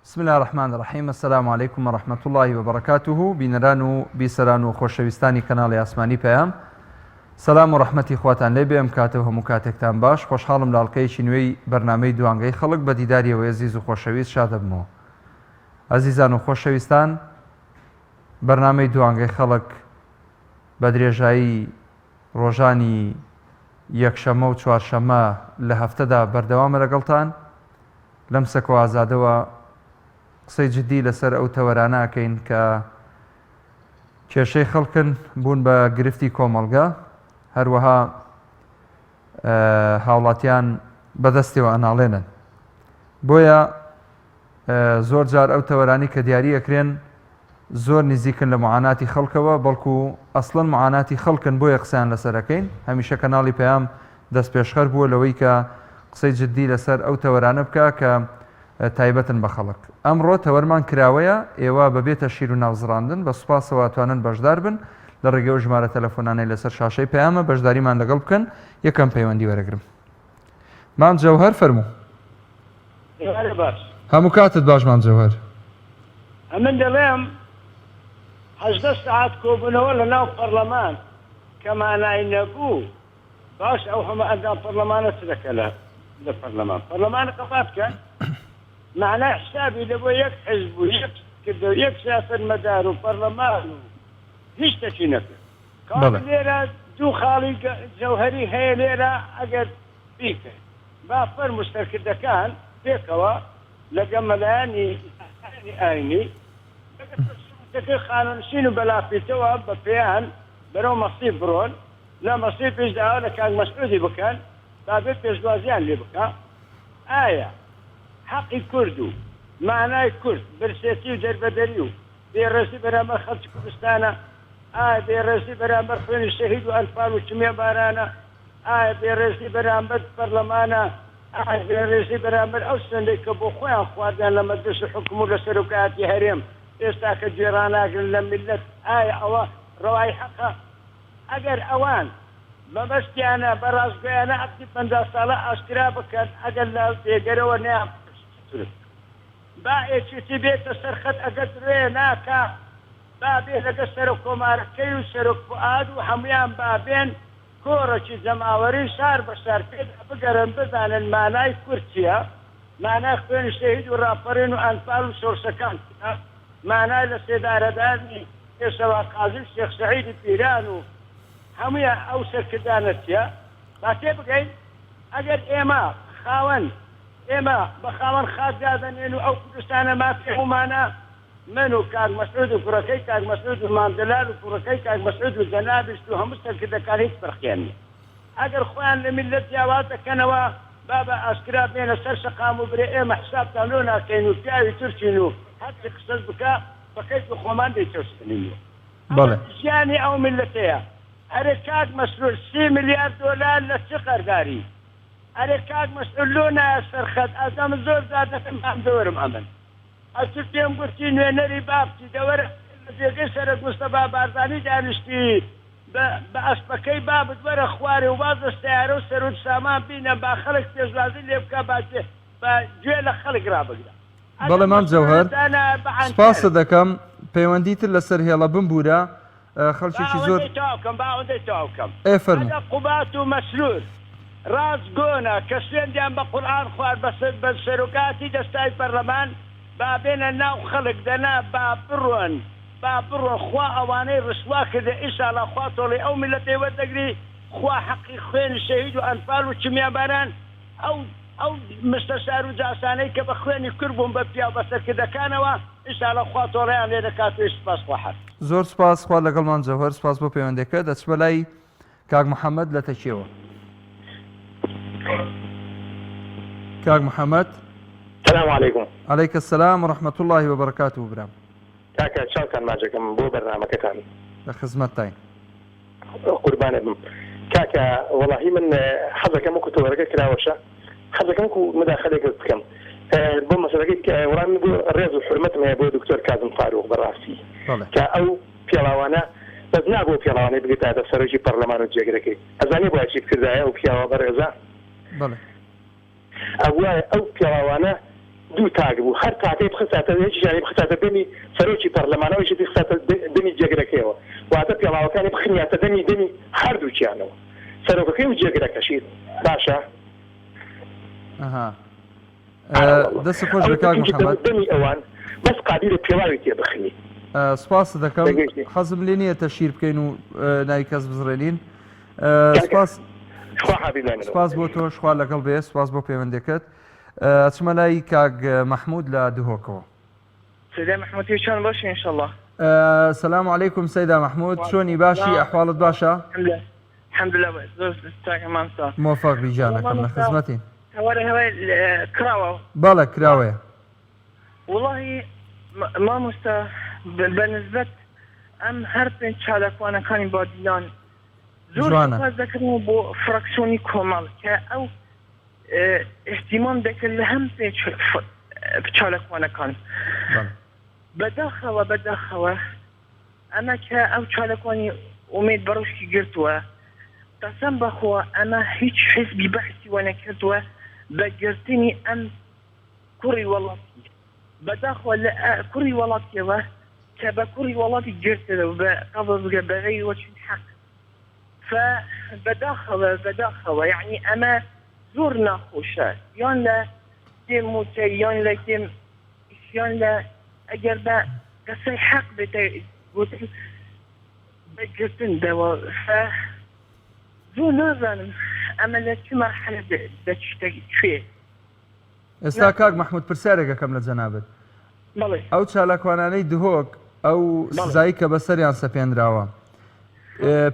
بسم الله الرحمن الرحیم. السلام علیکم ورحمة الله وبرکاته. بینەران و بیسەران و خۆشەویستانی کەناڵی ئاسمانی پەیام، سەلام و ڕەحمەتی خواتان لێبێ. ئەم کاتەوە هەموو کاتێکتان باش. خۆشحاڵم لە ئەڵقەیەکی نوێی بەرنامەی دوانگەی خەڵک بە دیداریەوەی عزیز و خۆشەویست شاد دەبمەوە. عزیزان و خۆشەویستان، بەرنامەی دوانگەی خەڵک بە درێژایی ڕۆژانی یەکشەمە و چوارشەمە لە هەفتەدا بەردەوامە لەگەڵتان. لەم سەکۆ ئازادەوە قسەی جددی لەسەر ئەو تەوەرانەکەین کە کێشەی خەڵکن بوون بە گرفتی کۆمەڵگە، هەروەها هاوڵاتیان بەدەستیەوە ئەناڵێنن. بۆیە زۆر جار ئەو تەوەرانی کە دیاری ئەکرێن زۆر نزیکن لە معاناتی خەڵکەوە، بەڵکو ئەسڵەن معاناتی خەڵکن، بۆیە قسەیان لەسەرەکەین. هەمیشە کەناڵی پەیام دەست پێشخەر بووە لەوەی کە قسەی جددی لەسەر ئەو تەوەرانە بکە کە تایبەتن بە خەڵک. ئەمڕۆ تەوەرمان کراوەیە، ئێوە بەبێتە شیر و ناوزڕاندن بە سوپاسەوە توانن بەشدار بن لە ڕێگەی ژمارە تەلەفۆنانەی لەسەر شاشەی پەیامە، بەشداریمان لەگەڵ بکەن، یەکەم پەیوەندی وەرەگرم. مام جەوهەر فەرموو. هەموو کاتت باش مام جەوهەر. من دەڵێم 18 ساعت کۆبوونەوە لە ناو پەرلەمان کە مانای نەبوو، باش ئەو هەمە ئەندام پەرلەمانە چ دەکە لە پەرلەمان؟ پەرلەمانە قەپات بکەن، معنای حسابی لە بۆ یەک حزب و یەک سیاسەتمەدار و پەرلەمان و هیچ شتێکی نەکرد. لێرە دوو خاڵی جەوهەری هەیە لێرە، ئەگەر بیکەن با فەرموو سەرکردەکان پێکەوە لەگە مەلایانی ئاینی خانەنشین و بەلافیتەوە بە پێیان بەرەو مەسیب بڕۆن، لە مەسیب پێشداوە لە کاک مەسعودی بکەن تا بێت پێشوازیان لێ بکە. ئایا حەقی کورد و معنای کورد برسێتی و دەربەدەری و بێڕێزی بەرامبەر خەڵکی کوردستانە؟ ئایا بێڕێزی بەرامبەر خوێنی شەهید و ئەنفال و چمێ بارانە؟ ئایا بێڕێزی بەرامبەر پەرلەمانە؟ ئایا بێڕێزی بەرامبەر ئەو سندەی کە بۆ خۆیان خواردیان لە مەجلس حکووم و لە سەرۆکایەتی هەرێم ئێستا کە گوێڕاناگرن لە میلەت؟ ئایا ئەوە ڕەوای حەقە؟ ئەگەر ئەوان بەبەستیانە بەڕاستگۆیانە عەقدی 50 ساڵە ئاشکرا بکەن، ئەگەر لە پێگەرەوە نیان با ئێچێتی بێتە سەرخەت، ئەگەر درێ ناکە با بێ لەگە سەرۆک کۆمارەکەی و سەرۆک فوئاد و هەمویان بابێن کۆڕێکی جەماوەری شار بە شار پێدا بگەرن، بزانن مانای کورد چییە، مانای خوێنی شەهید و ڕاپەڕین و ئەنفال و شۆرشەکان چییە، مانای لە سێدارەدانی پێشەوا قازم شێخ سەعیدی پیران و هەمویان ئەو سەرکردانە چییە؟ با تێ بگەین. ئەگەر ئێمە بە خاوەن خاجادەنێن و ئەو کوردستانە مافی هەمومانە، من و کاک مەسعود و کوڕەکەی کاک مەسعود و مامدلال و کوڕەکەی کاک مەسعود و جەنابیشت و هەموو سەرکردەکان هیچ فەرقیان نییە. ئەگەر خۆیان لە میلەت جیاواز دەکەنەوە با بە ئاشکرا بێنە سەر شەقام و برێ ئێمە حسابتان لۆ ناکەین و پیاوی تورکین و هەرچی قسەت بکە بەکەیت و خۆمان دەیتەوسنین. ژیانی ئەو میلەتەیە. ئەرێ کاک مەسعود 30 میلیارد دۆلار لە چ قەرگاری؟ ئەرێ کاک مەسعود لۆ نایە سەرخەت. ئەزەم زۆر زار دەکەم هەم دەوەرم ئەمن ئەچ پێم گوتی نوێنەری بابچی دەوەرە لە جێگەی سەرک مستەفا بارزانی دانیشتی بە ئەسپەکەی بابت وەرە خوارێ و واز دەستیارە و سەرود سامان بینە با خەڵک پێشوازی لێ بکە بە گوێ لە خەڵک ڕابگرە. بەڵێ مام جەوهەر، سپاسە دەکەم. پەیوەندیتر لەسەر هێڵە بمبورە خەڵکێکی زۆر باوەندەی تاوکەم. فەرموو. قوبات و مەسرور ڕاست گۆنە کە سوێندیان بە قورئان خوارد بە سەرۆکاتی دەستای پەرلەمان با بێنە ناو خەڵک دەنا با بڕۆن خوا ئەوانەی ڕسوا کردە ئیشاڵا خوا تۆڵی ئەو میلەتەی وەردەگری، خوا حەقی خوێنی شەهید و ئەنفال و چمیان باران ئەو مستەشار و جاسانەی کە بە خوێنی کورد بوون بە پیا و بە سەرکردەکانەوە ئیشاڵا خوا تۆڵیان لێ دەکات و سپاس خوا حەق. زۆر سپاس، خوا لەگەڵمان جەوهەر. سپاس بۆ پەیوەندەکە. دەچ بەلای کاک محەممەد لە تەکیەوە. کاک محەممەد. السلام عليكم. عليك السلام ورحمة الله وبركاته. برام كاكا شاكر ماجكم بو برنامجكم لخدمتين قربان ابن كاكا. والله من حظك ممكن تورقك كراوشة، حظك ممكن مداخلك كم بما سلكت وراني الرياض وحرمتهم يا بو دكتور كاظم فاروق براسي كأو بيلاوانا بس نابو بيلاوانا بقيت هذا سرجي برلمان وجيكركي أزاني بو أشيب كذا أو بيلاوا برزا بله أو بيلاوانا دوو تاگ بوو هەر تاکەی بخساتە یەکیشانی بخساتە دەمی سەرۆکی پەرلەمانەوەی شتی خساتە دەمی جێگرەکەیەوە واتە پێڵاوەکانی بخنیاتە دەمی هەردووکیانەوە سەرۆکەکەی و جێگرەکەشی باشە دەست خۆش بە کاک محەممەد دەمی ئەوان بەس قادرە پێڵاوی تێ بخنی سپاس دەکەم حەزم لێ نییە تەشیر بکەین و نای کەس بزڕێنین سپاس بۆ تۆ شخوا لەگەڵ بێ سپاس بۆ پەیوەندەکەت چمە لای کاک مەحموود لە دوهۆکەوە سيدي محمود هشام باشي ان شاء الله. السلام عليكم سيدة محمود شلوني باشي احوالك باشا؟ الحمد لله زوج تاعك ما مسا موفق بيجانك من خدمتي هواي كراوه بالك كراوه والله ما مستا بالنسبة ام هربن شالك وانا كان بادلان زور ذكرنا بو فراكسيوني كومال او اهتمام ذاك الهم بشالك وانا كان بداخوة انا او شالكواني اميد بروشكي قرتوا قسم بخوا انا هيج حزبي بحثي وانا كرتوا بقرتني ام كوري والله بداخوة لا كوري والله كذا كبكوري والله قرت بقبض بغي وجه الحق فبداخوة يعني اما زورنا خوشة يان لا تيم موتي يان لا تيم يان لا اگر با قصي حق بتقول بجرتن دوا ف زو نازنم اما لكي مرحلة دشتاقي شوية استا كاك محمود پرسیارێکەکەم لە جەنابەت ئەو چالاکوانانەی دهۆک ئەو سزایی کە بەسەریان سەپێنراوە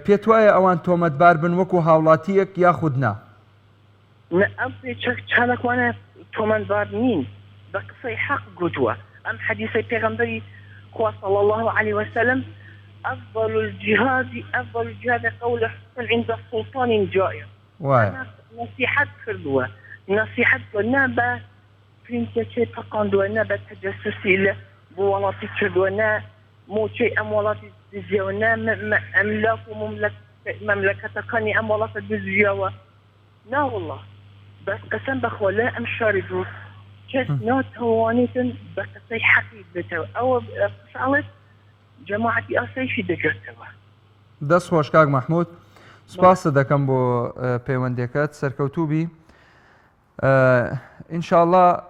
پێت وایە ئەوان تۆمەتبار بن وەکو هاوڵاتیەک یاخود نا ئەم چالاکوانە تۆمەتبار نین بە قسەی حەق گوتووە ام حديثي پیغمبري صلى الله عليه وسلم افضل الجهاد قول حسن عند السلطان جائر نصيحة كردوه نصيحة نابا فينتشي تقاندوه نابا تجسسي له بولاتي كردوه نا موشي امولاتي دزيوه نا املاك ومملكة كاني امولات دزيوه نا والله بس قسم بخوا لا امشاردو كيف نوت هوانيتن بقصي حقيقته او بصالة جماعتي اسايشي دجرتوا دەست خۆش کاک محمود سپاس دەکەم بۆ پەیوەندەکەت سەرکەوتووبی ئینشاءالله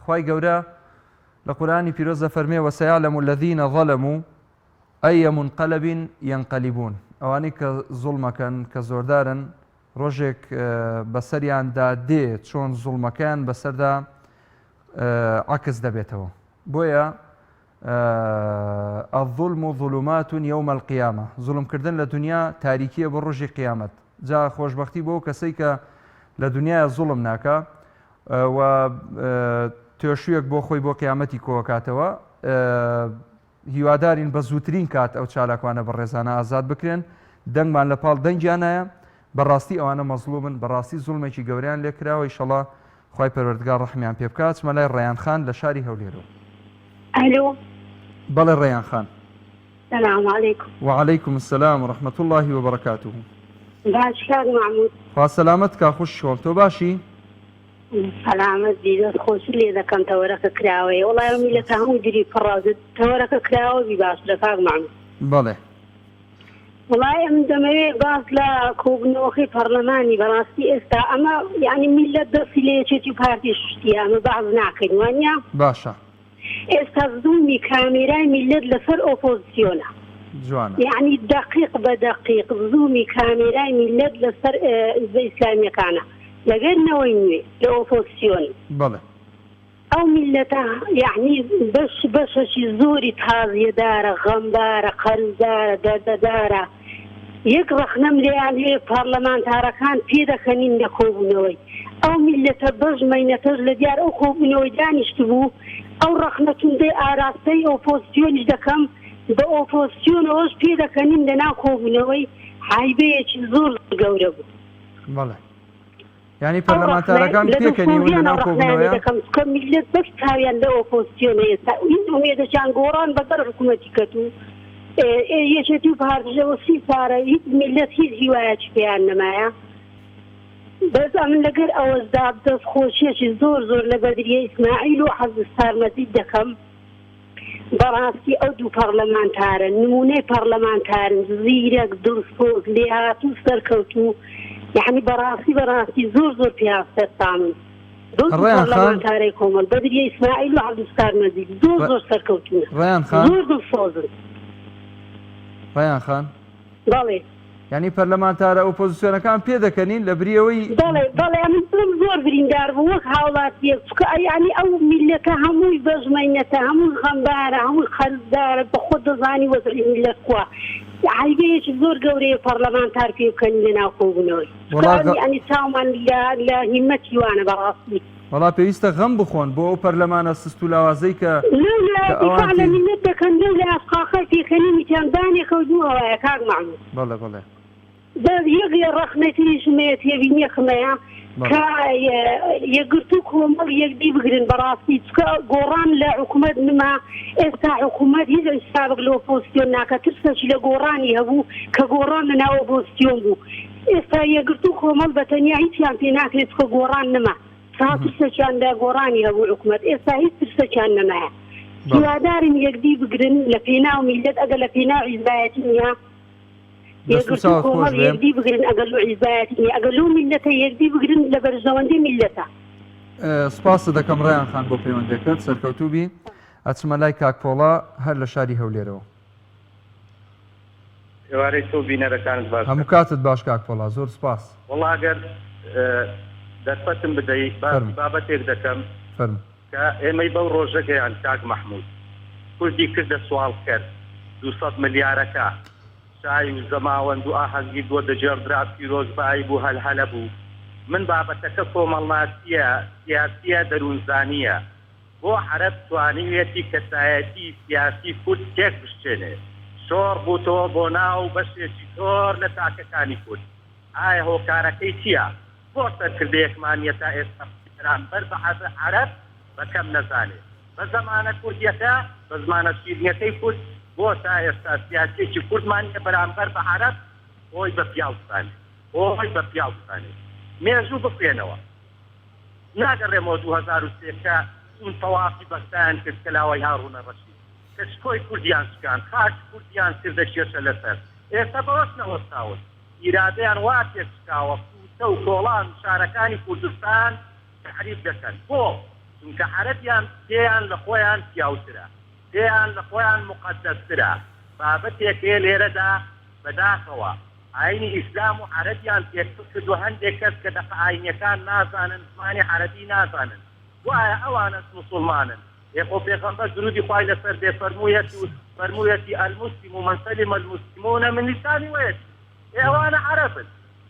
خوای گەورە لە قورئانی پیرۆز دەفەرمێ وەسەیعلەمو الذین ظەلەموا ئەیە منقەلەب یەنقەلیبون ئەوانەی کە زوڵمەکەن کە زۆردارن ڕۆژێک بەسەریاندا دێ چۆن زوڵمەکەیان بەسەردا عەکس دەبێتەوە بۆیە الظلم ظلمات يوم القيامة زوڵمکردن لە دنیا تاریکیە بۆ ڕۆژی قیامەت جا خۆشبەختی بۆ کەسەی کە لە دنیای زوڵم ناکە و توێشوویەک بۆ خۆی بۆ قیامەتی کۆکاتەوە هیوادارین بە زووترین کات ئەو چالاکوانە بە ڕێزانە ئازاد بکرێن دەنگمان لە پاڵ دەنگیانایە بەڕاستی ئەوانە مەزلومن بەڕاستی زوڵمێکی گەوریان لێکراوە ئیشەڵا خوای پەروەردگار ڕەحمیان پێ بکات چمە لای ڕەیان خان لە شاری هەولێرەوە الو بەڵێ ڕەیان خان السلام عليكم وعليكم السلام ورحمة الله وبركاته باش كاك محمود خوا سلامتك خوش شۆڵ تۆ باشی سلامت دي خوش لي اذا كان تورك كراوي والله يومي لك هم يدري فرازت تورك كراوي باش لكاك محمود بەڵێ والله من دموي باس لا كوبنوخي برلماني براستي استا اما يعني ملة درسي لي تشي بارتي شتي اما بعض ناكن وانيا باشا استخدمي كاميرا ملة لسر اوبوزيونا جوانا يعني دقيق بدقيق زومي كاميرا ملة لسر اسلامي كان لغيرنا ويني لاوبوزيون بله او ملتها يعني بش شي زوري تهازي دارة غمدارة قرزدارة دردارة يقرخ نملي يعني برلمان تاركان بيدا خنين لكوبنوي او ملتا بج مينتج لديار او كوبنوي دانشتبو او رخنتون دي آراستي اوبوزيون دكم دا اوبوزيون اوش بيدا خنين لنا كوبنوي حايبه زور قوربو بله يعني پەرلەمانتارەکان پێکەنیون لەناو کۆبوونەوەیە کە میلەت بەش چاویان لە ئۆپۆزسیۆنە ئێستا ئومێدەشان گۆڕان بەسەر حکوومەتی کەت و یەکێتی و پارتیەوە سی سارە هیچ میلەت هیچ هیوایەکی پێیان نەمایە بەس ئەمن لەگەر ئەوەشدا دەست خۆشیەکی زۆر لە بەدریە ئیسماعیل و حەزستار مەزید دەکەم بەڕاستی ئەو دوو پەرلەمانتارە نمونەی پەرلەمانتارن زیرەک دڵسۆز لێهاتوو سەرکەوتوو یعنی بەڕاستی زۆر پیاستەستانن دوو پەرلەمانتارەی کۆمەڵ بەدریە ئیسماعیل و حەزستار مەزید زۆر سەرکەوتوون زۆر دڵسۆزن. ڕەیان خان بەڵێ یعنی پەرلەمانتارە ئۆپۆزیسیۆنەکان پێ دەکەنین لە بریەوەی بەڵێ من زۆر بریندار بوو وەک هاوڵاتیەک چکە یعنی ئەو میلەتە هەمووی بەژمەینەتە هەمووی غەمبارە هەمووی خەرزدارە بە خۆ دەزانی وەزعی میلەت کووە عیبەیەکی زۆر گەورەیە پەرلەمانتار پێ بکەنی لە ناو کۆبوونەوەی ینی چاومان لە هیمەتی وانە بەڕاستی وەڵا پێویستە غەم بخۆن بۆ ئەو پەرلەمانە سست و لاوازەی کە دیفاع لە میلەت دەکەن لەو لە ئەسقاخە پێکەنی میتیاندانی خەوتووەوەیە کاک مەحموود بەڵێ یەک ڕەخنەتیریشمەیە تێبینیە خمەیە کە یەکگرتوو کۆمەڵ یەکدی بگرن بەڕاستی چکە گۆڕان لە حکوومەت نما ئێستا حکوومەت هیچ ئەسابق لە ئۆپۆزیسیۆن ناکە ترسەکی لە گۆڕانی هەبوو کە گۆڕان لە ناو ئۆپۆزیسیۆن بوو ئێستا یەکگرتوو کۆمەڵ بەتەنیا هیچیان پێ ناکرێت چکە گۆڕان نما تا ترسەکیان لە گۆڕانی هەبوو حکوومەت ئێستا هیچ ترسەکیان نەمایە هیوادارم یەکدی بگرن لە پێناو میلەت ئەگەر لە پێناو عیزبایەتی نییە یەکگرتوو کۆمەڵ یەکدی بگرن ئەگەر لەو عیزبایەتی نییە ئەگەر لەو میلەتە یەکدی بگرن لە بەرژەوەندەی میلەتە. سپاسە دەکەم ڕەیان خان بۆ پەیوەندەکەت سەرکەوتوو بی ئەچمە لای کاکپۆڵا هەر لە شاری هەولێرەوە. ئێوارەی تۆ بینەرەکانت باش هەموو کاتت باش کاکپۆڵا زۆر سپاس. وەڵا ئەگەر دەرفەتم بدەیت بابەتێک دەکەم کە ئێمەی بەو ڕۆژەکەیان کاک مەحموود کوردی کردە سوال کرد 200 ملیارەکە شای و زەماوەند و ئاهەنگی بۆ دەجێڕدرا پیرۆزبایی بوو هەلهەلە بوو من بابەتەکە کۆمەڵناسیە سیاسیە دەروونزانیە بۆ عەرەب توانیوێتی کەسایەتی سیاسی کورد تێک بشتێنێ شۆڕ بووتەوە بۆ ناو بەشێکی زۆر لە تاکەکانی کورد ئایا هۆکارەکەی چییە بۆ سەرکردەیەکمانیە تا ئێستا بەر بە عەرەب بەکەم نەزانێت بە زەمانە کوردیەکە بە زمانە شیرینەکەی کورد بۆ تا ئێستا سیاسێکی کوردمانیە بەرامبەر بە عەرەب ئۆی بە پیاو بزانێت مێژوو بخوێنەوە ناگەڕێمەوە 2003 کە اون تەوافی بەستیان کرد کە لاوەی هاڕوونە ڕەشید کە شکۆی کوردیان شکان خاک کوردیان کردە کێشە لەسەر ئێستا بەوەش نەوەستاون ئیرادەیان وا تێکشکاوە کوتە و کۆڵان شارەکانی کوردستان تحریف دەکەن بۆ چونکە عەرەبیان پێیان لە خۆیان پیاوترە پێیان لە خۆیان مقەدەسترە بابەتێک هەیە لێرەدا بەداخەوە ئاینی ئیسلام و عەرەبیان پێکتر کردو هەندێک کەس کە دەقە ئاینیەکان نازانن زمانی عەرەبی نازانن وایە ئەوانەس موسڵمانن یەخۆ پێغەمبەر درودی خوای لەسەر بێ فەرموویەتی المسلم من سلم المسلمون من لسانی وەیەتی ئێوانە عەرەبن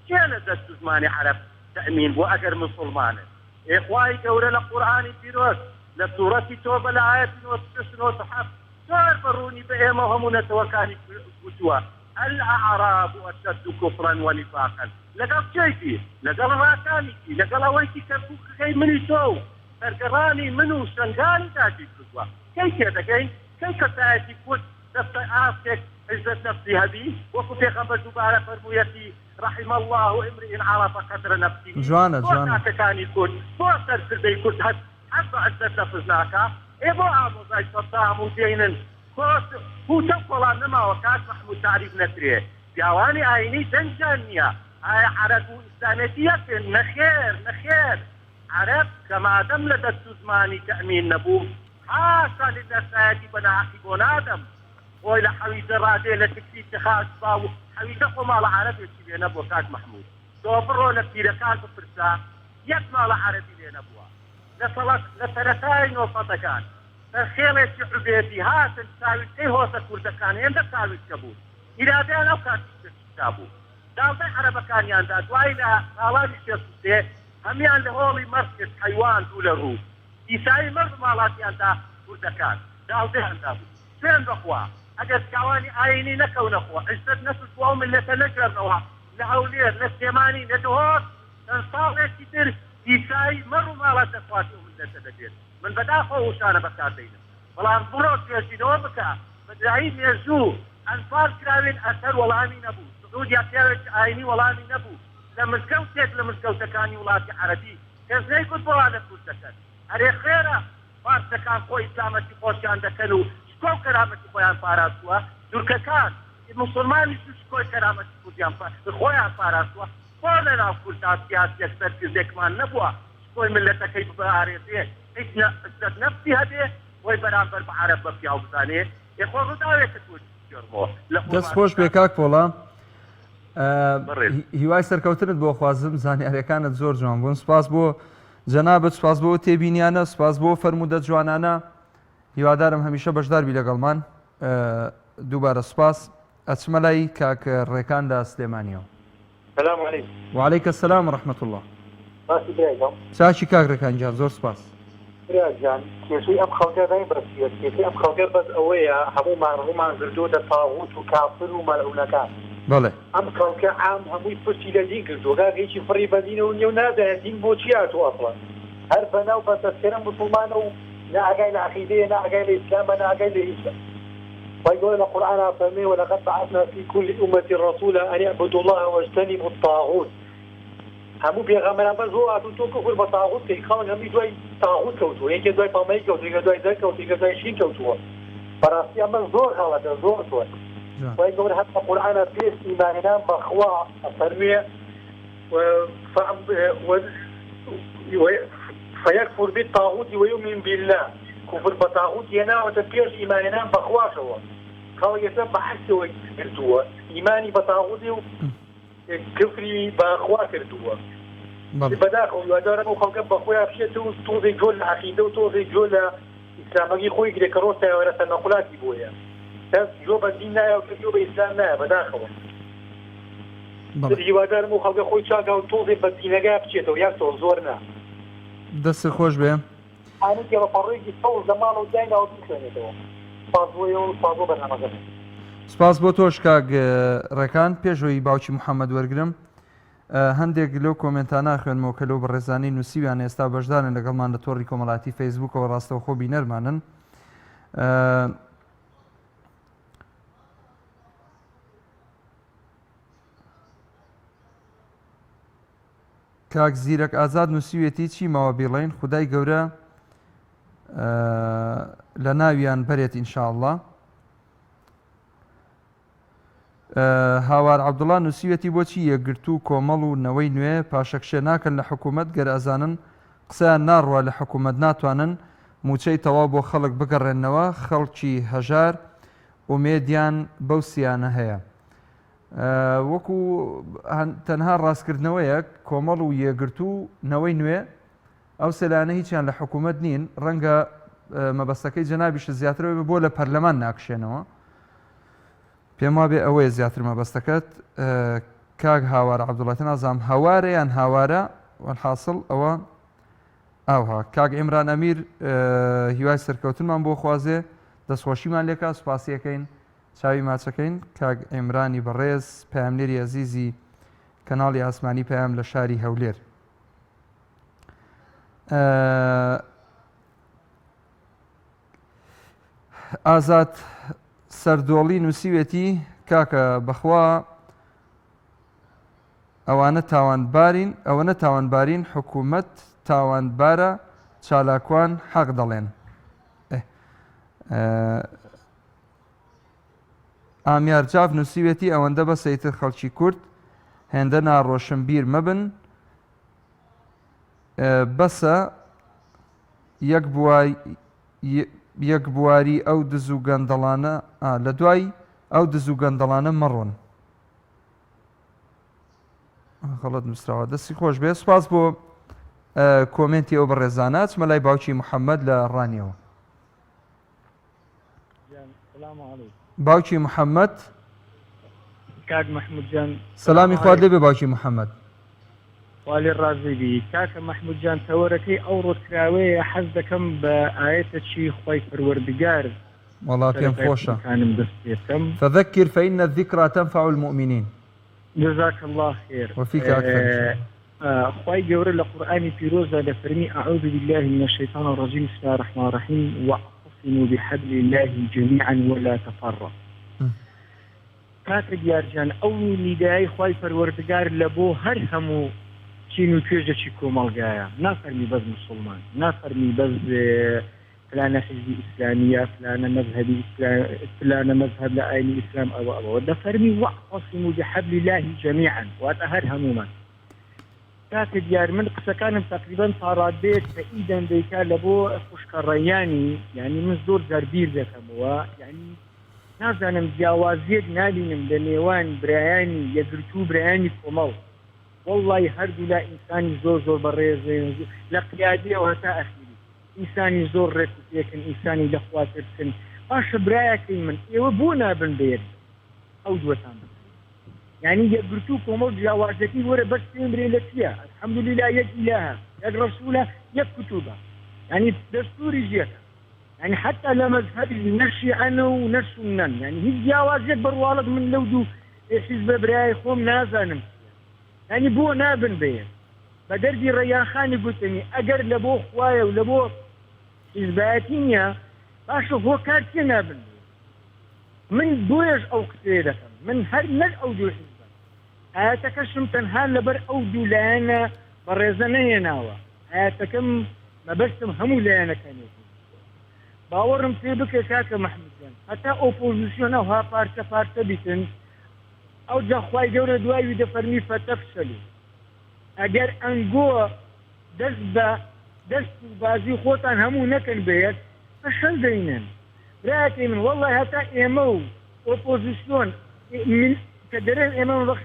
کێ لە دەست زمانی عەرەب تەئمین بۆ ئەگەر موسڵمانن ئێخوای گەورە لە قورئانی پیرۆز لە سوورەتی تۆبە لە ئایەتی 96 زۆر بەڕوونی بە ئێمە هەموو نەتەوەکانی گوتووە الأعراب أشد كفرا ونفاقا لقد شيء لقد راكاني لقد ويتي كركوكي مني تو سرقراني منو شنغاني تاجي كدوا كيف هذا كيف تاجي كود دفع آسك عزة نفسي هذه وقف خبر دبارة فرمويتي رحم الله امرئ عرف قدر نفسه جوانا كاني كود بوصل كردي كود حتى عزة نفسناك إبو عامو زي صدام ودينن هو تقول نما وكاس محمود تعريف نتريه جواني عيني تنجانية هاي عرب إسلامية نخير عرب كما دم لدى زماني تأمين نبوه حاشا للنسايدي بناحي بون آدم وإلى حويزة رادية لتكسير تخاص باو حويزة قمال عربي يتشبه نبوه كاس محمود دوبرو لبتيركان بفرسا يكمال عربي لنبوه لثلاثين وسطكان الخيلة عبيدي هاتن تساوي ايه هو كردكان هنده تساوي كبول إلى دين أو كان تستابو دالتي عربكان يانداد وإلى آلاني شيء هميان لهولي مركز حيوان دول الروس إساي مرض مالات ياندا كردكان دالتي هندابو فين رخوا أجل كواني آيني نكو نخوا عزت نفس وهم اللي تنجر نوها لهولير لسيماني ندهور تنصالي كتير إساي مرض مالات أخواتهم اللي تنجر من بدافع وشانة بكاتينا والآن بروك يشينوا بكا مدرعين يرجو أنفار كراوين أثر والامي نبو سعودية كيرج آيني والامي نبو لە مزگەوتێک لە مزگەوتەکانی وڵاتی عەرەبی کەس نەیگوت بۆ وا لە کوردەکەن هەرێ خێرە فارسەکان خۆی ئیسلامەتی خۆشیان دەکەن و شکۆ و کەرامەتی خۆیان پاراستووە تورکەکان مسلمانی شکۆی کەرامەتی کوردیان خۆیان پاراستووە بۆ لەناو کوردان سیاسیەک سەرکردێکمان نەبووە شکۆی ملەتەکەی ببارێتێ هیچ نەفسی هەبێ وی بەرامبەر بە عەرەب بە پیاو بزانێ خۆ ڕووداوێتە کوردیەوە دەست خۆش بێ کاک پۆڵە هیوای سەرکەوتنت بۆ خوازم زانیاریەکانت زۆر جوان بوون سپاس بۆ جەنابەت سپاس بۆ تێبینیانە سپاس بۆ فەرمودە جوانانە هیوادارم هەمیشە بەشداربی لەگەڵمان دووبارە سپاس ئەچمە لای کاک ڕێکاندا سلێمانیەوە سلام علیکم وعليك السلام ورحمة الله باسی برایگەم چاچی کاک ڕێکانجان زۆر سپاس برایجان کێشەی ئەم خەڵکە نایبەستێت کێشەی ئەم خەڵکە بەس ئەوەیە هەموومان ڕوومان کردووەتە تاغوت و کافر و مەلعونەکان بەڵێ ئەم خەڵکە عام هەمووی پشتی لە دین کردووە گاگەیەکی فڕی بەدینەوە نیێو نادایە دین بۆچی هاتووە ئەسڵەن هەر بەناو بەدەستێنە مسڵمانە و نە ئاگای لە عەقیدەیە نە ئاگای لە ئیسلامە نە ئاگای لە هیچە ويقول لنا القرآن فهمي ولقد بعثنا في كل أمة رسولا أن يعبدوا الله واجتنبوا الطاغوت همو بيغامران بس هو أتوتو كفر بطاغوت كي خان همي دوي طاغوت كوتو يكي دوي طامي كوتو يكي دوي ذا كوتو يكي دوي شين كوتو فراسي أما زور خالة زور توي ويقول حتى القرآن فيه إيماننا بخوا فهمي فيكفر بالطاغوت ويؤمن بالله كفر بطاغوت ينا وتبيش إيماننا بخوا شوا قال يسمى بحثه كردوه إيماني بطاغوت كفري بخوا كردوه بداخل يدار أبو خلق بخوا بشيء توضي جول عقيدة وتوضي جول إسلامي خوي كده كروسة ولا تنقلات يبويا تاس جوب الدين لا وجوب الإسلام لا بداخل يدار أبو خلق خوي شاقة وتوضي بالدين جاب شيء وياكل زورنا دست خوش بهم أنا كي بفرجي صور زمان وداينا وديكسني تو فاضوي فاضو برنامج سپاس بۆ تۆش کاک ڕێکان پێشەوەی باوکی محەممەد وەرگرم هەندێک لەو کۆمنتانە خوێنمەوە کە لەو بەڕێزانەی نووسیویان ئێستا بەشدارن لەگەڵمان لە تۆڕی کۆمەڵاتی فەیسبوکەوە ڕاستەوە خۆ بینەرمانن کاک زیرەک ئازاد نووسیوێتی چی ماوە بێڵێن خودای گەورە لە ناویان بەرێت ئینشاءالله هاوار عەبدوڵڵا نووسیوێتی بۆچی یەکگرتوو کۆمەڵ و نەوەی نوێ پاشەکشێ ناکەن لە حکوومەت گەر ئەزانن قسەیان ناڕوە لە حکوومەت ناتوانن موچەی تەواو بۆ خەڵک بگەڕێنەوە خەڵکی هەژار ئومێدیان بەو سیانە هەیە وەکو تەنها ڕاستکردنەوەیەک کۆمەڵ و یەکگرتوو نەوەی نوێ ئەو سەلانە هیچیان لە حکوومەت نین ڕەنگە مەبەستەکەی جەنابیش زیاترەوە بۆ لە پەرلەمان ناکشێنەوە پێم وابێ ئەوەیە زیاتر مەبەستەکەت کاک هاوار عەبدوڵڵا نازام هەوارە یان هاوارە وەڵحاصڵ ئەوە ئاوها کاک ئیمران ئەمیر هیوای سەرکەوتنمان بۆ خوازێ دەستخۆشیمان لێکا سوپاسیەکەین چاوی ماچەکەین کاک ئیمرانی بەڕێز پەیامنێری عەزیزی کەناڵی ئاسمانی پەیام لە شاری هەولێر ئازاد سەردۆڵی نووسیوێتی کاکە بەخوا ئەوانە تاوانبارین حکوومەت تاوانبارە چالاکوان حەق دەڵێن ئامیارجاف نووسیوێتی ئەوەندە بەسەیتر خەڵکی کورد هێندە ناڕۆشنبیر مەبن بەسە یەک بواری ئەو دز و گەندەڵانە لە دوای ئەو دز و گەندەڵانە مەڕۆن خەڵەت نووسراوە دەستی خۆش بێ سپاس بۆ کۆمنتی ئەو بەڕێزانە چمە لای باوکی محەممەد لە ڕانیەوە باوکی محەممەد کاک محمود جان سەلامی خوارد لێ بێ باوکی محەممەد والی ڕازیبی کاکە محمود جان تەوەرەکەی ئەو ڕۆژکراوەیە حەز دەکەم بە ئاەتێکی خۆی پەروەردگار وەڵا پێم خۆشە کانم دەستێتم فذكر فإن الذكرى تنفع المؤمنين جزاك الله خير وفيك أكثر خواهي جوري لقرآن بيروزة لفرمي أعوذ بالله من الشيطان الرجيم بسم الله الرحمن الرحيم واعتصموا بحبل الله جميعا ولا تفرقوا کاکە دیارجان ئەو نیدایی خی پەروەردگار لە بۆ هەر هەموو چین و توێژەکی کۆمەڵگایە نافەرمی بەس مسلمان نافەرمی بەس فلانە حزبی ئیسلامیە فلانە مەذهب لە ئاینی ئیسلام ئەوە دەفەرمی واعتصموا بحبل الله جميعا واتە هەر هەمومان کاکە دیار من قسەکانم تقریبان پاڕادێت تەئیدەن دەیکا لە بۆ خوشکەڕەیانی یعنی من زۆر جار بیر دەکەمەوە یعنی نازانم جیاوازیەک نبینم لە نێوان برایانی یەکگرتو و برایانی کۆمەڵ والله هەردوو لا ئینسانی زۆر بەڕێزن لە قیادیەوە هەتا ئەخیری ئینسانی زۆر ڕێک و پێکن ئینسانی لەخواتر بکەن باشە برایەکەی من ئێوە بۆ نابن بێت ئەو دووەتان يعني يقرتو كومول جوازتي ورا بس تمري لكيا الحمد لله يك إله يك رسوله يك كتبه يعني دستوري جيك يعني حتى لما مذهب نشي عنه ونسنن يعني هي جواز يكبر والد من لودو حزب براي خوم نازنم يعني بو نابن بيه بدرجي ريان خاني قلتني اجر لبو خوايا ولبو حزباتينيا باشوف هو كارتي نابن بيه من بويش او كتيرة من هر نج او دو حزب هاتكشم تنها لبر او دو لانا برزنية ناوا هاتكم ما بسم همو لانا كانوا باورم تيبك كاكا محمود جان حتى اوبوزيسيون او ها بارتا بيتن او جا خواي جورة دواي ويدا فرمي فتفشلوا اگر انقوة دست بازي خوطان همو نكن بيت فشل دينن رأيتي من والله حتى ايمو اوبوزيسيون من كدرين ايمو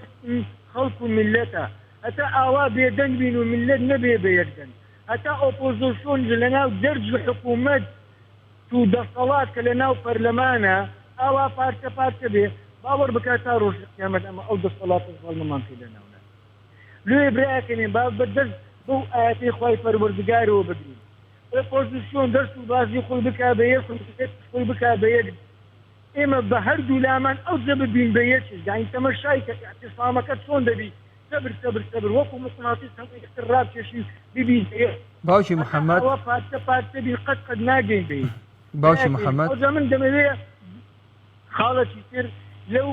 خلق ملتا حتى اوا بيدن بينو ملت نبي بيدن حتى اوبوزيسيون لنا درج الحكومات تو دەسەڵات کە لە ناو پەرلەمانە ئەوا پارچە بێ باوەڕ بکات تا ڕۆژ قیامەت ئەمە ئەو دەسەڵاتە زەڵمەمان پێ لە ناونە لێ برایەکەنێ با بەدەست بەو ئاەتەی خۆی پەروەردگارەوە بگرین ئۆپۆزیسیۆن دەست و بازی خۆی بکا بە یەک خۆی بکا بە یەک ئێمە بە هەردوو لامان ئەو جە ببین بە یەکیش یعنی تەمەشای کە اعتیسامەکەت چۆن دەبی سەبر وەکو مقناطیس هەمووی اختراع کێشی ببین باوکی محەممەد ئەوە پارچە بی قەت ناگەین بێ باوکی محەممەد ئەوجا من دەمەوێ خاڵەتی تر لەو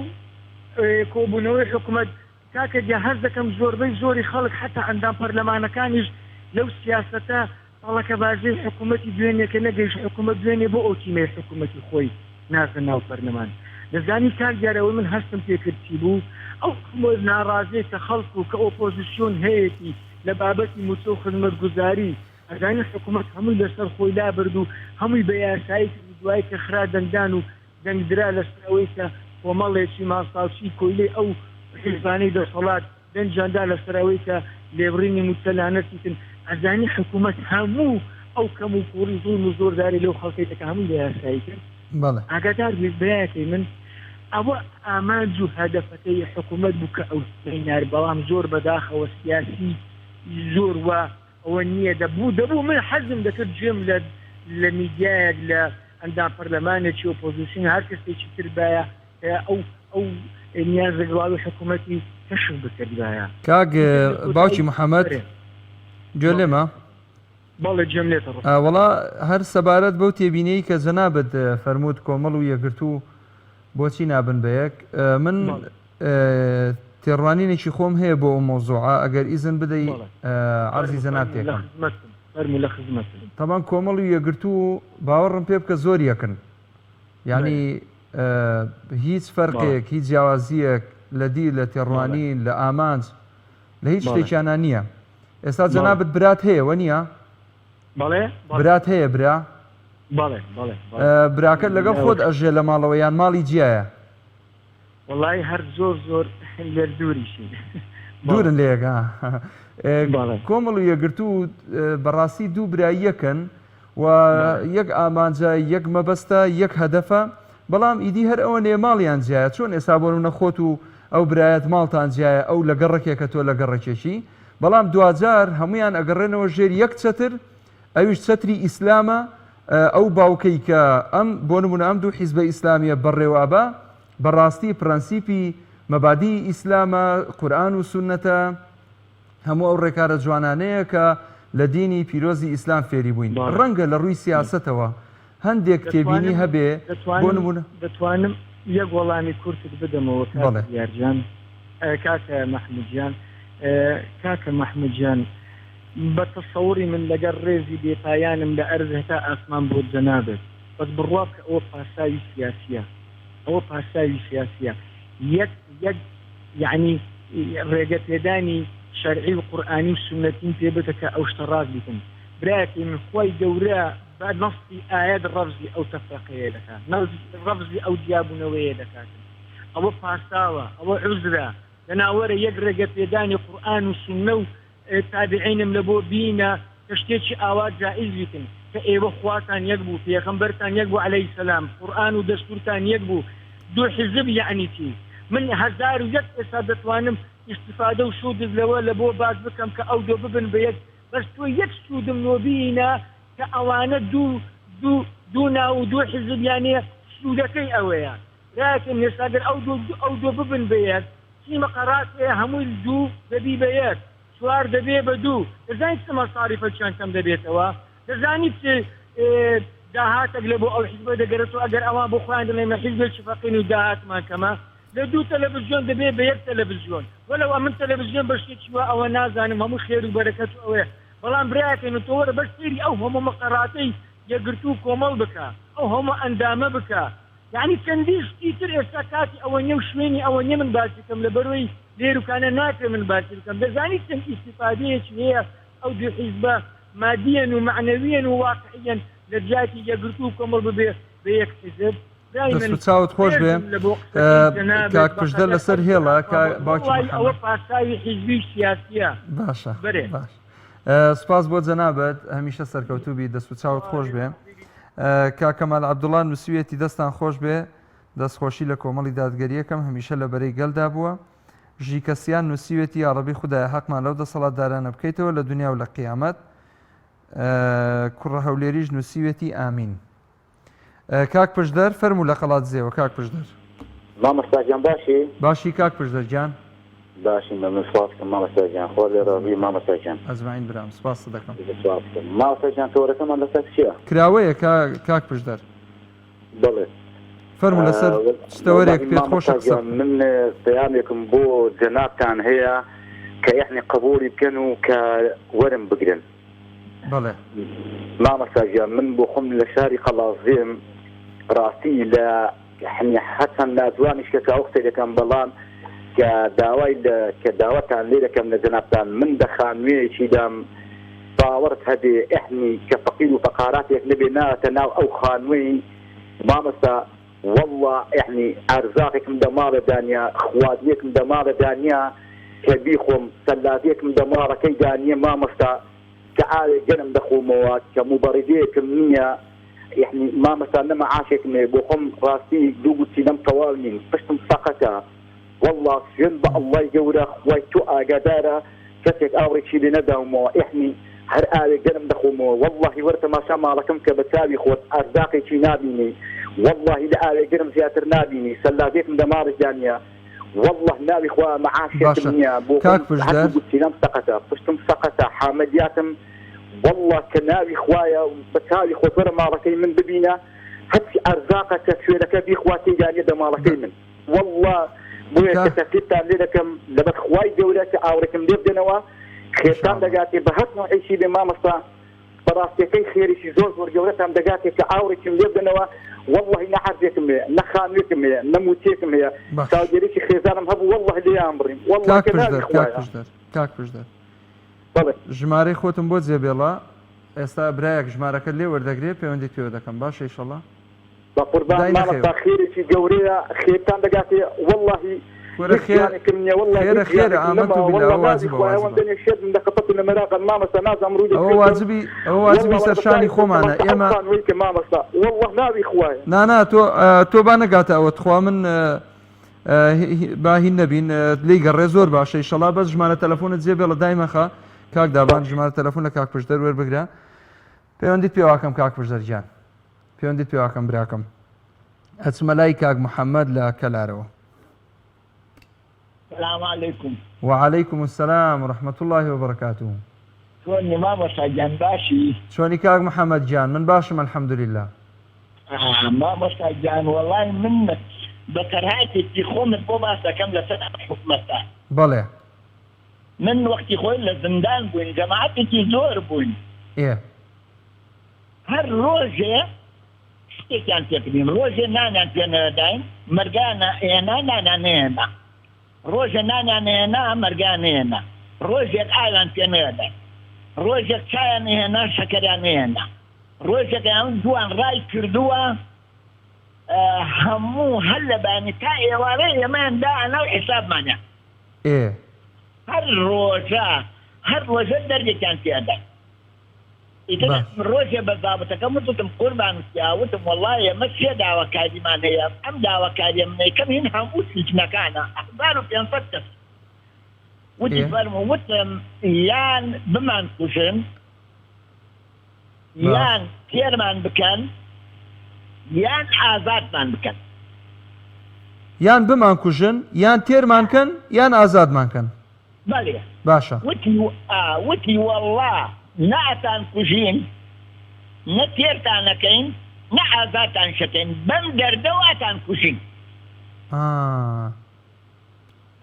کۆبوونەوەی حکوومەت کاکە جا هەر دەکەم زۆربەی زۆری خەڵک حتا ئەندام پەرلەمانەکانیش لەو سیاسەتە هەڵەکە بازەی حکوومەتی دوێنێکە نەگەیشت حکوومەت دوێنێ بۆ ئەو تیمەی حکوومەتی خۆی نازە ناو پەرلەمان دەزانی کار دیارەوە من هەستم پێکرد چی بوو ئەو ناڕازەیە کە خەڵک و کە ئۆپۆزیسیۆن هەیەی لە بابەتی موچە و خزمەتگوزاری ئەزانە حکوومەت هەمووی لەسەر خۆی لابرد و هەمووی بە یاسایی دوای کە خرا دەنگدان و دەنگدرا لەسەرەوەی کە کۆمەڵێکی ماساوچی کۆیلێ ئەو حیزبانەی دەسەڵات دەنجاندا لەسەرەوەی کە لێبڕینی موچەلانەتیتن ئەزانی حکوومەت هەموو ئەو کەم و کوڕی زوڵم و زۆرداری لەو خەڵکێتەکە هەمووی لە یاسایی کرد ئاگادار بێت برایەکەی من ئەوە ئامانج و هەدەفەکەی حکوومەت بوو کە ئەو نار بەڵام زۆر بەداخەوە سیاسی زۆر وە ئەوە نییە دەبوو من حەزم دەکرد گوێم لە میدیایەک لە ئەندام پەرلەمانێکی ئۆپۆزیسیۆن هەر کەسێکی تر بایە ئەو نیازەگەڵاوی حکوومەتی کەشف بکردایە کاک باوکی محەممەد گوێ لێمە بەڵێ گوێم لێتە وەڵا هەر سەبارەت بەو تێبینەی کە جەنابەت فەرمووت کۆمەڵ و یەکگرتوو بۆچی نابن بە یەک من تێڕوانینێکی خۆم هەیە بۆ ئەو مۆزوعە ئەگەر ئیزن بدەی عەرزی جەناب تێکەم طبعاً کۆمەڵ و یەکگرتوو باوەڕم پێ بکە زۆر یەکن یعنی هیچ فەرقێک هیچ جیاوازیەک لە دی لە تێڕوانین لە ئامانج لە هیچ شتێکیانە نییە ئێستا جەنابەت برات هەیە وە نییە برات هەیە برا براکەت لەگەڵ خۆت ئەژێ لە ماڵەوە یان ماڵی جیایە وڵی هەر زۆر لێر دووریشی دوورن لێگا کۆمەڵ و یەکگرتوو بەڕاستی دوو برای یەکن و یەک ئامانجە یەک مەبەستە یەک هەدەفە بەڵام ئیدی هەر ئەوە نێ ماڵیان جیایە چۆن ئێستا بۆ نەخۆت و ئەو برایەت ماڵتان جیایە ئەو لە گەڕێکێکە تۆ لە گەڕێکێکی بەڵام دوجار هەمویان ئەگەڕێنەوە ژێر یەک چەتر ئەویش چەتری ئیسلامە ئەو باوکەی کە ئەم بۆ نمونە ئەم دوو حیزبە ئیسلامیە بەڕێوابە بەڕاستی پرەنسیپی مەبادی ئیسلامە قورئان و سونەتە هەموو ئەو ڕێکارە جوانانەیە کە لە دینی پیرۆزی ئیسلام فێری بووین ڕەنگە لە ڕووی سیاسەتەوە هەندێک تێبینی هەبێ بۆ نمونە یەک وەڵامی کورتت بدەمەوە یارجان کاکە محمودجان کاکە محمودجان بە تەسەوری من لەگەر ڕێزی بێپایانم لە ئەرز هەتا ئاسمان بۆ جەنابێت بەس بڕوا کە ئەوە پاساوی سیاسیە ئەوە پاساوی سیاسیە یەک یعنی ڕێگە پێدانی شەرعی و قورئانی و سنەتین پێ بدە کە ئەو شتە ڕاست بیکەن برایەکی من خۆی گەورە بە نەستی ئاەت ڕەفزی ئەو تەفرەقەیە دەکات ڕەفزی ئەو دیابوونەوەیە دەکات ئەوە پاساوە ئەوە عوزرە لەناوەرە یەک ڕێگە پێدانی قورئان و سنە و تابعینم لە بۆ بینە کە شتێکی ئاوا جائز بیکن کە ئێوە خواتان یەک بوو پێغەمبەرتان یەک بوو عەلەیهی سەلام قورئان و دەستورتان یەک بوو دوو حزب یعنی چی من 1001 ئێستا دەتوانم استفادە و سوودت لەوە لە بۆ باز بکەم کە ئەو دۆ ببن بە یەک بەس تۆ یەک سوودم نۆبینە کە ئەوانە دوو ناو و دوو حزب یانێ سوودەکەی ئەوەیە ڕایەکەم هێستاگەر ئەو دۆ ببن بە یەک چیمە قەراتەیە هەمووی دوو دەبی بە یەک چوار دەبێ بە دوو دەزانیت چ مەساریفە چەند کەم دەبێتەوە دەزانیت داهاتێک لە بۆ ئەو حیزبە دەگەرێتەوە ئەگەر ئەوان بۆ خۆیان دەڵێن حیزبێکی فەقین و داهاتمان کەمە لە دوو تەلەڤیزیۆن دەبێ بە یەک تەلەڤیزیۆن وەلەوە من تەلەڤیزیۆن بە شتێکی وە ئەوە نازانم هەموو خێر و بەرەکەت ئەوەیە بەڵام برایەکەن تۆ وەرە بەس سێری ئەو هەموو مەقەراتەی یەکگرتو و کۆمەڵ بکە ئەو هەموو ئەندامە بکە یعنی چەندی شتی تر ئێستا کاتی ئەوە نیە و شوێنی ئەوە نیە من باسی بکەم لە بەرۆی لێروکانە ناکرێ من باسی بکەم دەزانیت چەند ئیستیفادەیەکی هەیە ئەو دوو حیزبە مادیەن و معنەویەن و واقعیەن لە جیاتی یەکگرتو و کۆمەڵ ببێ بە یەک حیزب دەست و چاوت خۆش بێ کاک پشدە لەسەر هێڵە باوکی ئەوە پاساوی حیزبی سیاسیە باشە سپاس بۆ جەنابەت هەمیشە سەرکەوتوبی دەست و چاوت خۆش بێ کاکەمال عەبدوڵڵا نووسویەتی دەستان خۆش بێ دەستخۆشی لە کۆمەڵی دادگەریەکەم هەمیشە لە بەرەی گەلدا بووە ژیکەسیان نووسیوێتی یا ڕەبی خودایە حەقمان لەو دەسەڵاتدارانە بکەیتەوە لە دنیا و لە قیامەت کوڕە هەولێریش نووسیوێتی ئامین کاک پشدەر فەرموو لە قەڵات زێوە کاک پشدەر مامۆستاجان باشی کاک پشدەرجان باشی من سپاس دەکەم مامۆستاجان خۆ لێ ڕۆژی مامۆستاجان ئەزماین برام سپاس دەکەم مامۆستاجان تۆڕەکەمان لەسەر چییە کراوەیە کاک پشدەر بڵێ فەرموو لەسەر شتەوەرێک پێت خۆشە قسە من پەیامێکم بۆ جەنابتان هەیە کە یعنی قبولی بکەن و کە وەرم بگرن بەڵێ مامۆستاجان من بۆ خۆم لە شاری قەڵازێم ڕاستی لە حەسەن ناتوانیش کە کاوەختێ دەکەم بەڵام کە داوای کە داوەتان لێ دەکەم لە جەنابتان من دەخانوێیەکی دام باوەڕت هەبێ ئەحنی کە فەقیر و فەقاراتێک نەبێ ناتە ناو ئەو خانوێی مامۆستا والله يعني ارزاقكم دمار دانيا خواديكم دمار دانيا كبيخم سلاتيكم دمار كي دانيا ما مستا كعالي جنم دخوموا كمبرديكم نيا يعني ما مستا لما عاشكم بوخم راسي دوغتي لم طوالين فشتم سقطا والله جنب الله يجورا خويتو اقدارا كتك اوري شي لندهم يعني هر آلي جنم دخوموا والله ورت ما شاء الله لكم كبتابي خوت ارزاقي شي نابيني والله لا جرم زياتر نابيني سلابيكم دمار الجانية والله نابي خوا معاشية منيا كاك فجدار سينام سقطة فشتم سقطة حامدياتم والله كنابي خوايا بتالي خوتر ماركي من ببينا حتى أرزاقك شويلك بي خواتي جانية دماركي من والله بويا كتاكيتا لكم لبت خواي جولاتي أوركم دير دنوا خيرتان دقاتي بهتنا عيشي بما مصا براستي كي خيري شي زور جولاتهم دقاتي كأوركم دير دنوا والله نحرجكم نخانيكم نموتيكم هي تاجريش خيزانم هبو والله لي امري والله كاك پشدەر ژمارەی خۆتم بۆ جێبێڵە ئێستا برایەک ژمارەکە لێ وەردەگرێت پەیوەندی پێوە دەکەم باشە ئینشەڵڵا بە قوربان ماڵەتا خێرێکی گەورەیە خێرتان دەگاتێ والله ئەوە واجبی سەرشانی خۆمانە ئێمە نانا تۆ با نەگاتە ئەوە تخوا من با هین نەبین لی گەڕێ زۆر باشە ئینشەڵڵا بەس ژمارە تەلەفۆنت جێبێڵە دایمەخە کاک دابان ژمارە تەلەفۆن لە کاک پشدەر وەربگرە پەیوەندیت پێواکەم کاک پشدەرجان پەیوەندیت پێواکەم براکەم ئەچمە لای کاک محەممەد لە کەلارەوە السلام عليكم وعليكم السلام ورحمة الله وبركاته شلوني مامۆستا جان باشی شلونی کاک محەممەد جان من باشم الحمد لله مامۆستا جان والله من بە کەرهاتێکی خۆمت بۆ باس دەکەم لەسەر حکومەتە. بەڵێ من وەختی خۆی لە زندان بووین جەماعەتێکی زۆر بووین. هەر ڕۆژێ شتێکیان پێکردین، ڕۆژێ نانیان پێ نەداین، مەرگانە ئێنا نانیان نێنا، ڕۆژێ نانیان نێنا مەرگان نێنا، ڕۆژێک ئاویان پێ نەداین، ڕۆژێک چایان هێنا شەکەریان نێنا، ڕۆژێک ئەوان دوان ڕای کردووە هەموو هەر لە بانی تا ئێوارەی ئێمەیان دانا و حیسابمانە. هەر ڕۆژە دەرگێکیان پێداین. ڕۆژێ بە زابەتەکەم وتم قوربان وتم وەڵڵای ئێمە سێ داواکاریمان هەیە، ئەم داواکاریە منەکەم هین هەموو سجنەکانە 1500 کەس. وتی فەرموو وتم یان بمان کوژن یان تێرمان بکەن یان ئازادمان بکەن. یان بمان کوژن یان تێرمان کەن یان ئازادمان کەن. بەڵێ باشە. وتی وەڵڵا نەئەتان کوژین نە تێرتانەکەین نە ئازادتان شەکەین بەم دەردەواتان کوژین.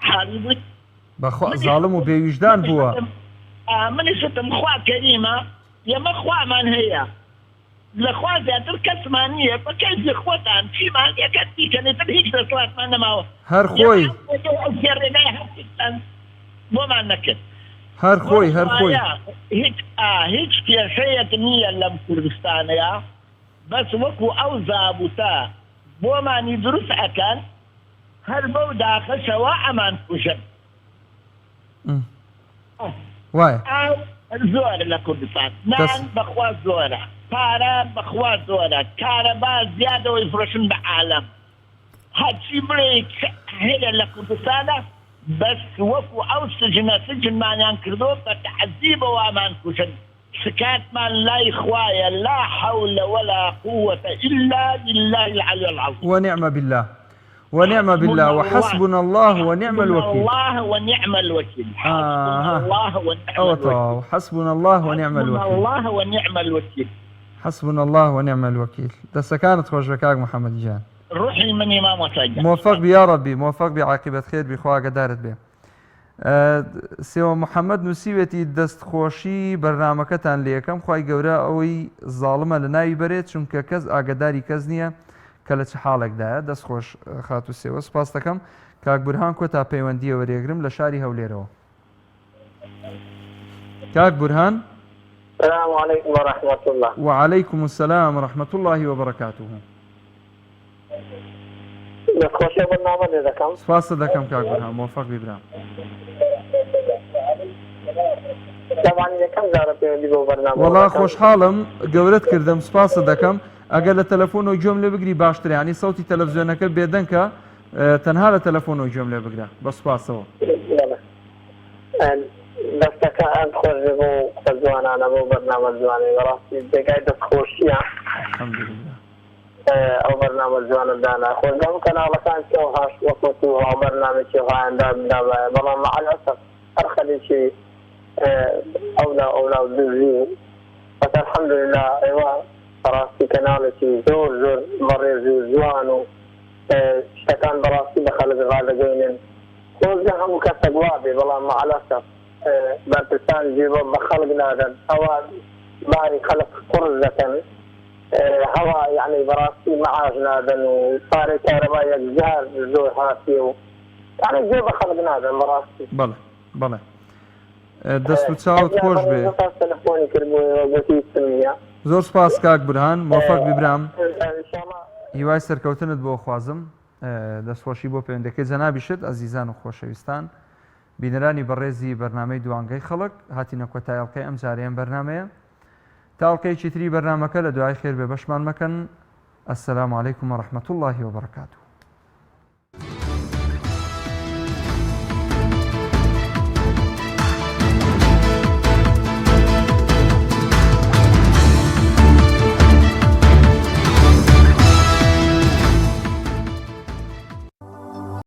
حاڵی بوویت بەخوا زاڵم و بێویژدان بووە. منیش وتم خوا کەریمە ئێمە خوامان هەیە لەخوا زیاتر کەسمان نییە بە کەسی خۆتان چیمان یەکەت دیکەنێتر هیچ دەسڵاتمان نەماوە هەر خۆی ڕێنای هەفتان بۆمان نەکرد. هەر خۆی هیچ کێشەیەک نییە لەم کوردستانەیە بەس وەکو ئەو زابوتە بۆمانی دروست ئەکەن هەر بەو داخەشەوە ئەمان کوژن. وایە زۆرە لە کوردستان نان بەخوا زۆرە، پارە بەخوا زۆرە، کارەبا زیادەوەی فرۆشن بە عالەم، هەرچی بڵێ هەیە لە کوردستانە بەس وەکو ئەو سجنمانیان کردۆ بە تەعەزیبەوە ئەمان کوژن. سکاتمان لای خوایە لا حول ولا قوة إلا بالله العلي العظيم. ونعم بالله ونعم بالله وحسبنا الله ونعم الوكيل. الله ونعم الوكيل. الله ونعم الوكيل. حسبنا الله ونعم الوكيل. الله ونعم الوكيل. حسبنا الله ونعم الوكيل. دەسەکانت خۆش بەکاک محەممەد گیان. روحي من إمام وسجد. موفق بي يا ربي، موفق بعاقبة خير بخوا قدارت بي. سێوە محەممەد نووسیوێتی دەستخۆشی بەرنمەکەتان لەکەم خی گەورە ئەوەی زاڵمە لە ناوی بەرێت چونکە کەس ئاگداری کەس نییە کە لە چ حاڵێکدایە دەستخۆش خات و سێوە سپاس دەکەم کاک بورهان کۆتا پەیوەندیە وەرێگرم لە شاری هەولێرەوە. کاک بورهان السلام عليكم ورحمة الله. وعليكم السلام ورحمة الله وبركاته. خوشی برنامه دەکەم. سپاس دەکەم کاک بورهان موفق بی برام. وەڵا خۆشحاڵم گەورەت کردم سپاس دەکەم ئەگەر لە تەلەفۆنەوە گوێم لێ بگری باشتر ینی سەوتی تەلەڤیزیۆنەکە بێدەنکە تەنها لە تەلەفۆنەوە گوێم لێ بگرە بە سپاسەوە. دەستەکە ئەم خۆش بۆ قسە جوانانە بۆ بەرنامە جوانەی بەڕاستی جێگای دەستخۆشیە ئەو بەرنامە جوانەدانا خۆشدام کەناڵەکان هاش وەکوت و ئەو بەرنامێکی هایاندا بدابایە بەڵام مەعەلەسەف هەر خەریکی ئەولا دزی بەس الحەمدوللا ئێوە بەڕاستی کەناڵێکی زۆر زۆر بەڕێزی و جوان و شتەکان بەڕاستی بە خەڵک ڕادەگەینن خۆزگە هەموو کەسێک وابێ بەڵام مەعەلەسەف بەرپرسان جێبە بە خەڵک نادەن ئەوە باری خەڵک قڕز دەکەن هەوا یعنی بەڕاستی مەعاش نادەن و پارەی کارەبا یەکجار زۆر هاتی و یعنی جێبە خەڵک نادەن بەڕاستی. بەڵێ بەڵێ دەست و چاوت خۆش بێ. تەلەفۆنی کردبووە گوتی سمیە. زۆر سپاس کاک بورهان موفق بیبرام. هیوای سەرکەوتنت بۆ خوازم دەستخۆشی بۆ پەیوەندەکەی جەنابیشت ئەزیزان و خۆشەویستان بینەرانی بەڕێزی بەرنامەی دوانگەی خەڵک هاتینە کۆتاییەڵقەی ئەم جارەیەم بەرنمەیە تاڵقەیەکی تری بەرنامەکە لە دوای خێر بێ بەشمان مەکەن. ئەسەلام عەلەیکوم وەڕەحمەتوڵڵاهی وبەرەکاتوه.